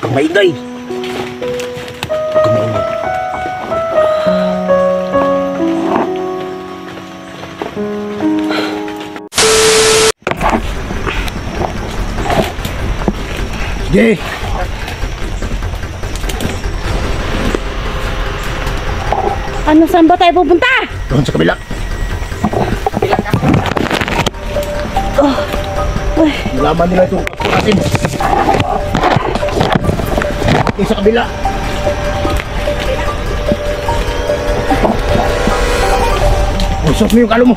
Maingay. Kumaingay. Sige. Ano, saan ba tayo pupunta? Doon sa kabila. Nalaman nila itong kapwa natin. Sa kabila. Usap mo yung kalo mo.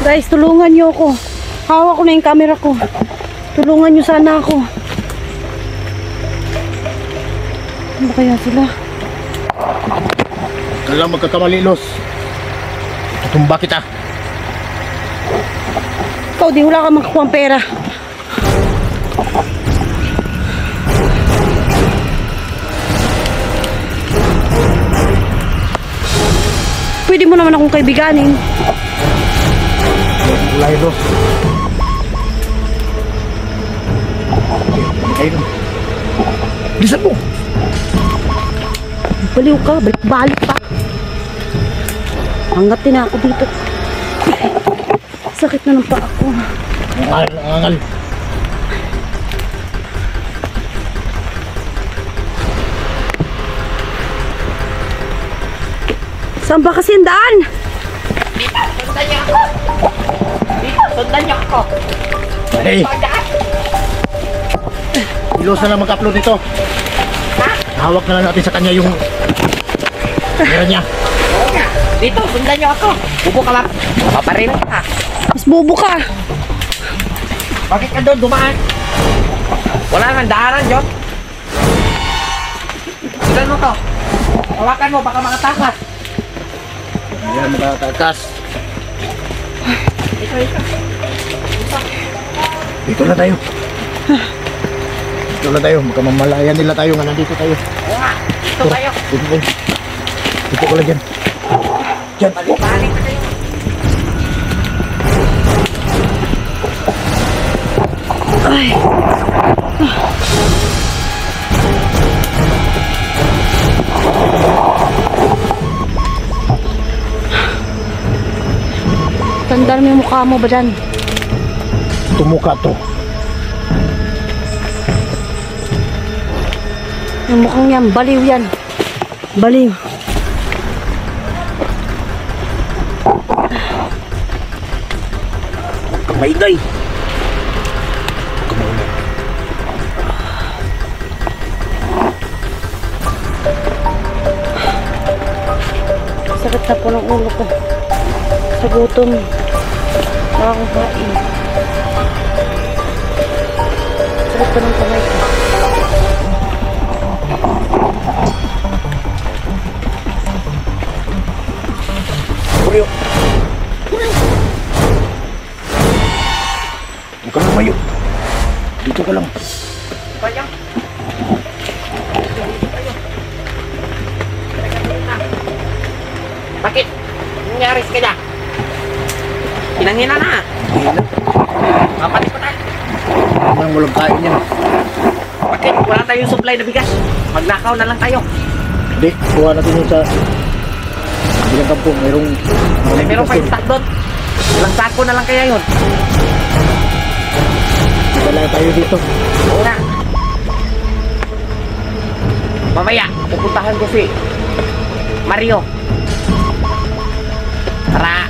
Guys, tulungan niyo ako. Hawak ko na yung camera ko. Tulungan niyo sana ako. Ano ba kaya sila? Kala magkakamali, Los. Tutumba kita. Ikaw, di wala ka makakuha ang pera. Pwede mo naman akong kaibiganin. Ulay, Los. Ayun. Bilisan mo. Baliw ka, balik-balik pa. Hangatin na ako dito. Sakit na ng paa ko. Angal. Saan ba kasi ang daan? Sundan niyo ako. Sundan niyo ako. Hey. Ilos na lang mag-upload nito. Hawak na lang natin sa kanya yung camera niya. Dito, sundan niyo ako. Bubo ka lang. Paparil ka. Mas bobo ka. Bakit ka doon dumaan? Wala nang daanan, Jok. Sundan mo to. Hawakan mo, baka makatakas. Ayan, makatakas. Dito na tayo. Dito na tayo. Magkamamalayan nila tayo nga nandito tayo. Oo nga, dito tayo. Dito tayo. Dito ko lang dyan. Dyan. Balik na tayo. Ay. Tandaan mo yung mukha mo ba dyan? Tumuka to. Yung mukhang yan, baliw yan. Baliw. Maingay. Sakit na po ng ulo ko. Sa gutom. Nakakain. Sakit pa ng kamay ko. Puryo. Huwag ka lang mayo. Dito ka lang. Kaya. Bakit? Nangyari sa kanya? Pinanghina na. Kapatis pa tayo. Ang walang kain yan. Bakit? Wala tayong supply na bigas. Magnakaw na lang tayo. Hindi, kuha natin yung sa bilang kampo. Mayroong Meron pa yung stock doon. Ilang sako na lang kaya yun. Wala tayo dito. Oo na. Mamaya, pupuntahan ko si Mario. Tara.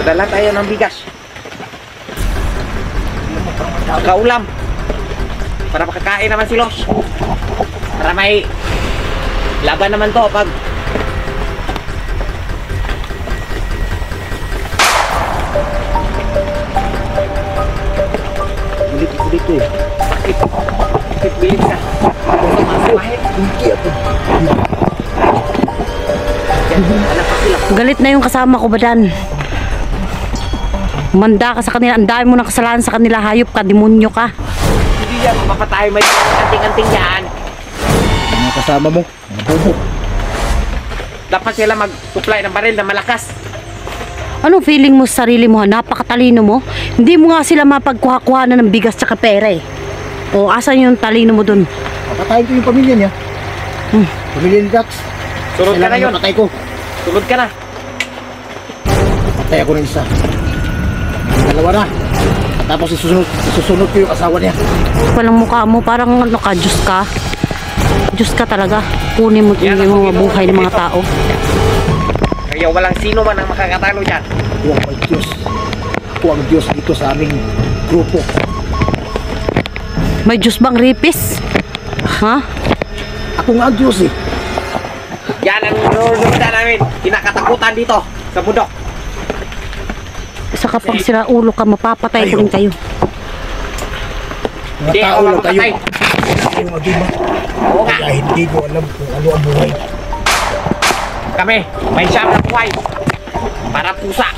Padala tayo ng bigas. Kaulam. Para makakain naman si Los. Para may laban naman to pag Dito eh. Bakit bilis ka? Hindi ako. Anak pa sila. Galit na yung kasama ko ba dan? Manda ka sa kanila. Ang dami mo ng kasalanan sa kanila. Hayop ka. Demonyo ka. Hindi yan mapapatay. May anting-anting yan. Mga kasama mo, mga bobo. Dapat sila mag-supply ng baril na malakas. Anong feeling mo sa sarili mo? Napakatalino mo. Hindi mo nga sila mapagkuha-kuha na ng bigas tsaka pera eh. O, asan yung talino mo dun? Papatayin ko yung pamilya niya. Pamilya ni Dax. Sunod ka na yun. Patay ko. Sunod ka na. Patay ako ng isa. Dalawa na. Tapos isusunod ko yung asawa niya. Walang mukha mo, parang ano ka, Diyos ka. Diyos ka talaga. Kunin mo yung mga buhay ng mga tao. Kaya walang sino man ang makakatalo dyan. Ako ang Diyos. Ako ang Diyos dito sa aming grupo. May Diyos bang ripis? Ha? Ako nga ang Diyos eh. Yan ang nunundan namin. Kinakatakutan dito sa bundok. Sa kapag sila ulo ka, mapapatay ko rin kayo. Mga Hindi tao ako lang kayo. mapatay. Kayo mag-iba. Oo nga. Kaya hindi ko alam kung ano ang buhay. Kami, may siyam na buhay. Para pusa.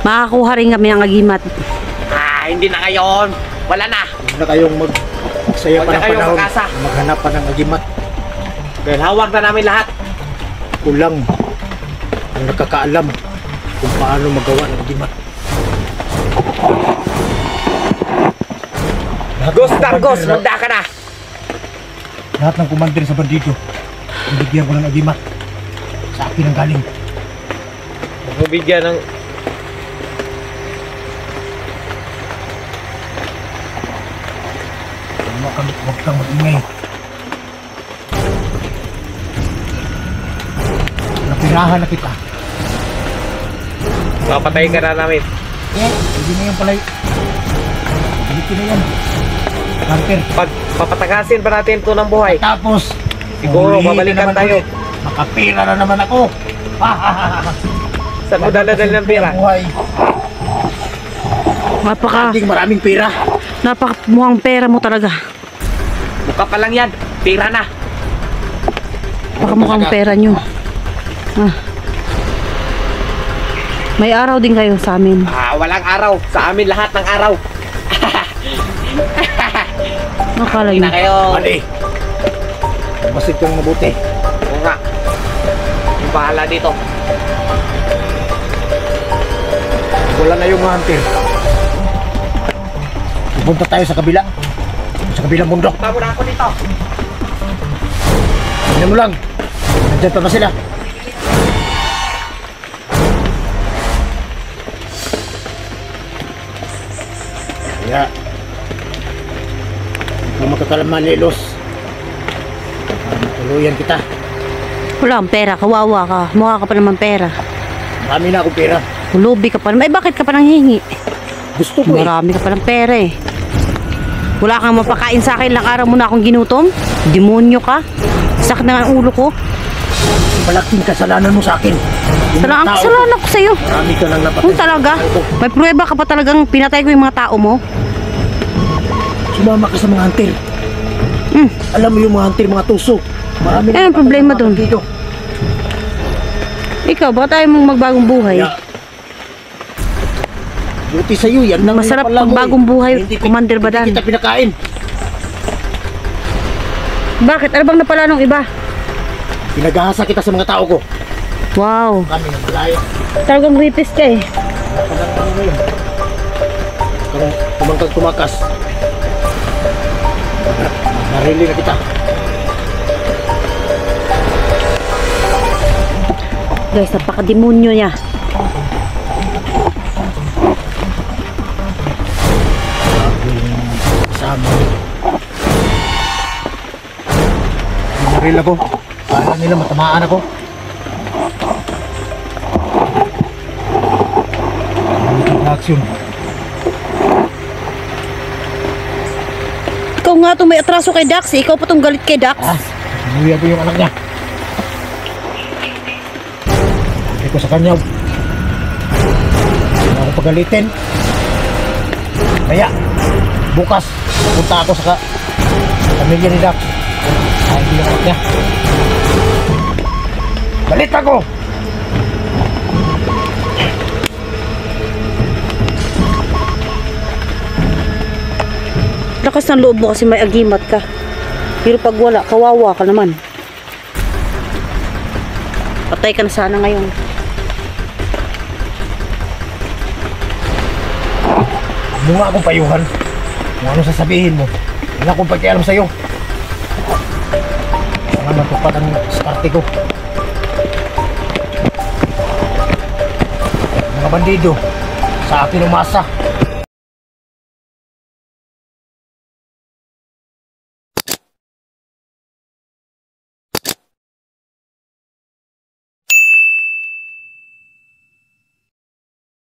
Makakuha rin kami ng agimat. Hindi na ngayon. Wala na. Huwag na kayong magsaya Huwag pa na ng kayong panahon. mag-asa. Maghanap pa ng agimat. Dahil hawag na namin lahat. Kulang ang nakakaalam kung paano magawa ng agimat. Gustangos, magda ka na. Lahat ng kumandir sa bandido, bigyan ko ng agimat. Sa akin ang galing. Bibigyan ng... Huwag kang mag-ingay. Napirahan na kita. Papatay ka na namin. Hindi na yan palay. Hindi na yan. Hunter. Pag papatagasin pa natin ito ng buhay. Tapos, Siguro, ulitin babalikan naman tayo. ulit. Makapira na naman ako. Saan mo daladal ng pera? Buhay. Napaka Maraming pera. mukhang pera mo talaga. Buka pa lang yan. Pera na. Baka mukhang pera nyo. May araw din kayo sa amin. Walang araw. Sa amin lahat ng araw. Nakala Hindi nyo. na kayo. Mali. Masid kang mabuti. Oo nga. Yung bahala dito. Wala na yung mga hunter. Pupunta tayo sa kabila. Sa kabilang bundok. Punta muna ako dito. Tingnan mo lang. Nandiyan pa ba sila? Kaya, kung magkakalaman lilos, tuluyan kita. Wala kang pera, kawawa ka. Mukha ka pa naman pera. Marami na akong pera. Hulubi ka pa naman. Eh, bakit ka pa nang hingi? Gusto ko eh. Marami ka pa ng pera eh. Wala kang mapakain sa akin. Lang araw mo na akong ginutom. Demonyo ka. Sakit na nga ang ulo ko. Malaking kasalanan mo sa akin. Yung mga tao Kasalanan ko sa'yo. Marami ka lang napatay. Kung talaga, may pruweba ka pa talagang pinatay ko yung mga tao mo. Sumama ka sa mga hunter. Alam mo yung mga hunter, mga tuso. Marami Eh, ang problema dun? dito. Ikaw, baka tayo mong magbagong buhay. Kaya, buti sa'yo, yan lang. Masarap pala mo pag bagong buhay, Hindi Commander Badan. Hindi kita pinakain. Bakit? Ano bang napala nung iba? Pinagahasa kita sa mga tao ko. Wow. Kami ng malaya. Talagang rapist ka eh. Pagkakang ngayon. Tumangkag tumakas. Narili na kita. Guys, napaka-demonyo niya. Sama. Narili ako. Paano nila matamaan ako? Action. Ikaw nga itong may atraso kay Dax eh. Ikaw pa itong galit kay Dax. Sinuya ko yung anak niya. Sabi ko sa kanya, hindi ako pagalitin. Kaya, bukas, punta ako sa pamilya ni Dax. Ay, hindi yung anak niya. Galit ako! Lakas ng loob mo kasi may agimat ka. Pero pag wala, kawawa ka naman. Patay ka na sana ngayon. Huwag mo nga akong payuhan. Kung ano sasabihin mo. Wala akong pakialam sa'yo. Sana matupad ang starte ko. Mga bandido, sa akin umasa.